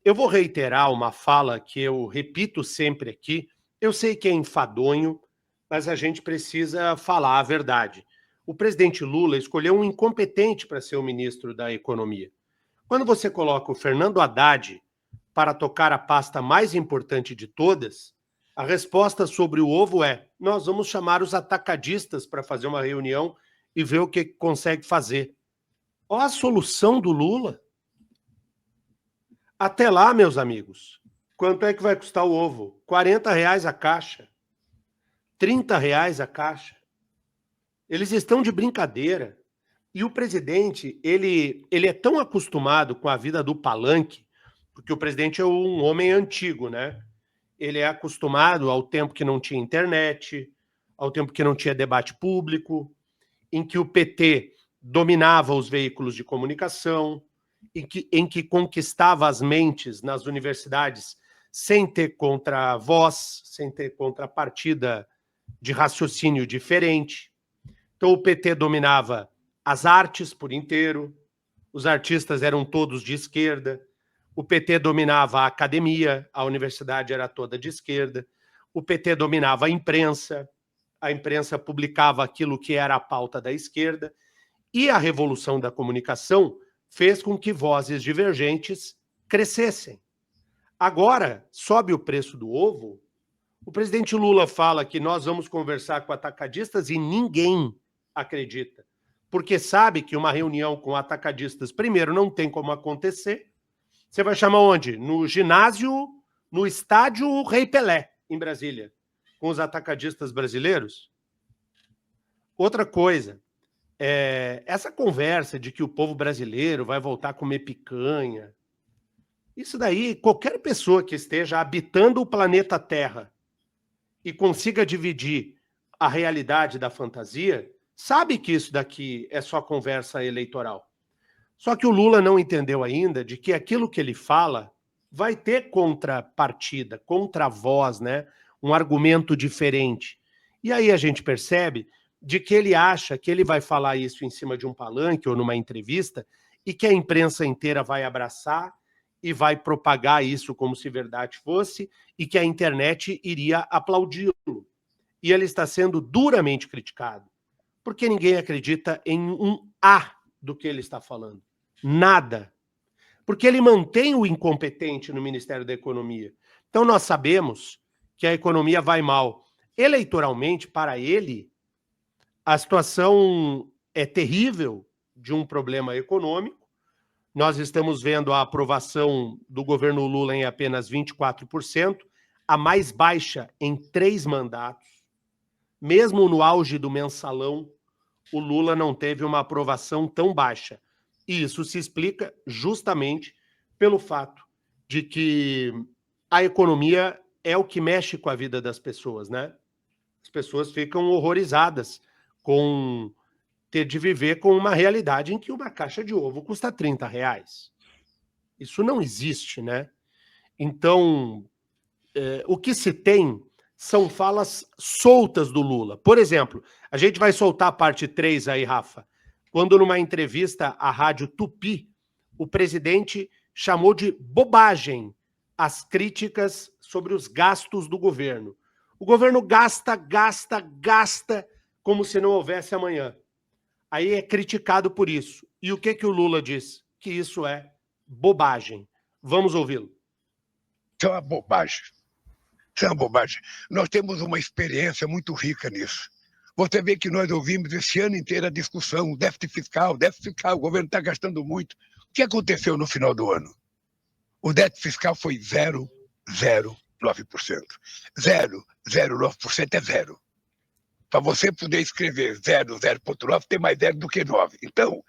Eu vou reiterar uma fala que eu repito sempre aqui. Eu sei que é enfadonho, mas a gente precisa falar a verdade. O presidente Lula escolheu um incompetente para ser o ministro da Economia. Quando você coloca o Fernando Haddad para tocar a pasta mais importante de todas, a resposta sobre o ovo é: nós vamos chamar os atacadistas para fazer uma reunião e ver o que consegue fazer. Olha a solução do Lula. Até lá, meus amigos, quanto é que vai custar o ovo? R$ 40 a caixa. R$ 30 a caixa. Eles estão de brincadeira. E o presidente, ele é tão acostumado com a vida do palanque, porque o presidente é um homem antigo, né? Ele é acostumado ao tempo que não tinha internet, ao tempo que não tinha debate público, em que o PT dominava os veículos de comunicação, em que conquistava as mentes nas universidades sem ter contra-voz, sem ter contrapartida de raciocínio diferente. Então o PT dominava as artes por inteiro, os artistas eram todos de esquerda, o PT dominava a academia, a universidade era toda de esquerda, o PT dominava a imprensa publicava aquilo que era a pauta da esquerda, e a revolução da comunicação fez com que vozes divergentes crescessem. Agora, sobe o preço do ovo, o presidente Lula fala que nós vamos conversar com atacadistas e ninguém acredita, porque sabe que uma reunião com atacadistas, primeiro, não tem como acontecer. Você vai chamar onde? No ginásio, no estádio Rei Pelé, em Brasília, com os atacadistas brasileiros? Outra coisa, essa conversa de que o povo brasileiro vai voltar a comer picanha, isso daí, qualquer pessoa que esteja habitando o planeta Terra e consiga dividir a realidade da fantasia, sabe que isso daqui é só conversa eleitoral. Só que o Lula não entendeu ainda de que aquilo que ele fala vai ter contrapartida, contravoz, né? Um argumento diferente. E aí a gente percebe de que ele acha que ele vai falar isso em cima de um palanque ou numa entrevista e que a imprensa inteira vai abraçar e vai propagar isso como se verdade fosse e que a internet iria aplaudi-lo. E ele está sendo duramente criticado, porque ninguém acredita em um A do que ele está falando. Nada. Porque ele mantém o incompetente no Ministério da Economia. Então nós sabemos que a economia vai mal. Eleitoralmente, para ele, a situação é terrível de um problema econômico. Nós estamos vendo a aprovação do governo Lula em apenas 24%, a mais baixa em 3 mandatos. Mesmo no auge do mensalão, o Lula não teve uma aprovação tão baixa. E isso se explica justamente pelo fato de que a economia é o que mexe com a vida das pessoas, né? As pessoas ficam horrorizadas com ter de viver com uma realidade em que uma caixa de ovo custa R$ 30. Isso não existe, né? Então, o que se tem são falas soltas do Lula. Por exemplo, a gente vai soltar a parte 3 aí, Rafa, quando numa entrevista à Rádio Tupi, o presidente chamou de bobagem as críticas sobre os gastos do governo. O governo gasta, gasta, gasta como se não houvesse amanhã. Aí é criticado por isso. E o que o Lula diz? Que isso é bobagem. Vamos ouvi-lo. Isso é uma bobagem. Isso é uma bobagem. Nós temos uma experiência muito rica nisso. Você vê que nós ouvimos esse ano inteiro a discussão, déficit fiscal, o governo está gastando muito. O que aconteceu no final do ano? O déficit fiscal foi 0,09%. 0,09% é zero. Para você poder escrever 0,9, tem mais 0 do que 9. Então,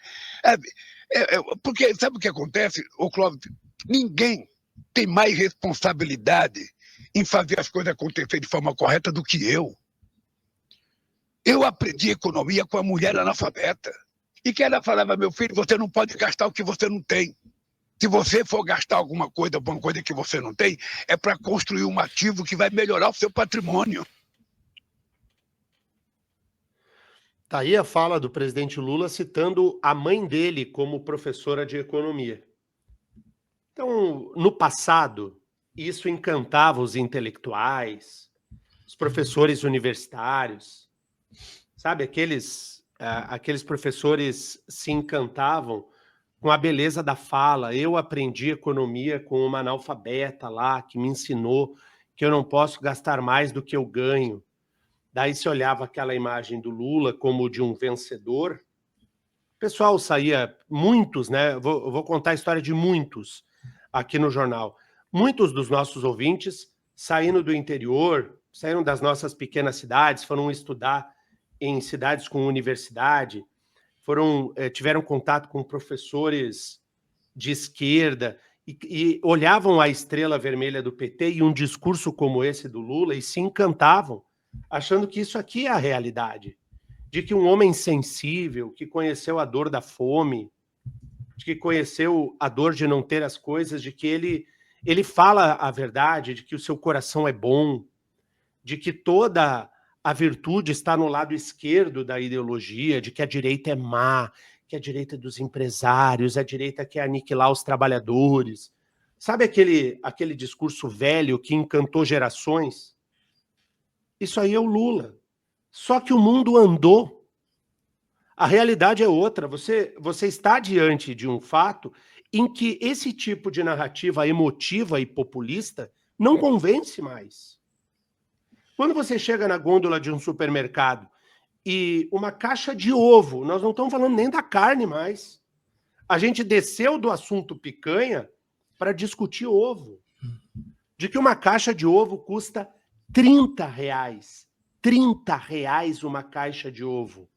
porque sabe o que acontece, ô Clóvis? Ninguém tem mais responsabilidade em fazer as coisas acontecer de forma correta do que eu. Eu aprendi economia com a mulher analfabeta. E que ela falava, meu filho, você não pode gastar o que você não tem. Se você for gastar alguma coisa que você não tem, é para construir um ativo que vai melhorar o seu patrimônio. Tá aí a fala do presidente Lula citando a mãe dele como professora de economia. Então, no passado, isso encantava os intelectuais, os professores universitários, sabe? Aqueles professores se encantavam com a beleza da fala. Eu aprendi economia com uma analfabeta lá, que me ensinou que eu não posso gastar mais do que eu ganho. Daí se olhava aquela imagem do Lula como de um vencedor. O pessoal saía, muitos, né? Eu vou contar a história de muitos aqui no jornal. Muitos dos nossos ouvintes saindo do interior, saíram das nossas pequenas cidades, foram estudar em cidades com universidade, tiveram contato com professores de esquerda e olhavam a estrela vermelha do PT e um discurso como esse do Lula e se encantavam, achando que isso aqui é a realidade. De que um homem sensível, que conheceu a dor da fome, de que conheceu a dor de não ter as coisas, de que ele fala a verdade, de que o seu coração é bom, de que toda a virtude está no lado esquerdo da ideologia, de que a direita é má, que a direita é dos empresários, a direita quer aniquilar os trabalhadores. Sabe aquele discurso velho que encantou gerações? Isso aí é o Lula. Só que o mundo andou. A realidade é outra. Você está diante de um fato em que esse tipo de narrativa emotiva e populista não convence mais. Quando você chega na gôndola de um supermercado e uma caixa de ovo, nós não estamos falando nem da carne mais. A gente desceu do assunto picanha para discutir ovo. De que uma caixa de ovo custa R$30. R$30 uma caixa de ovo.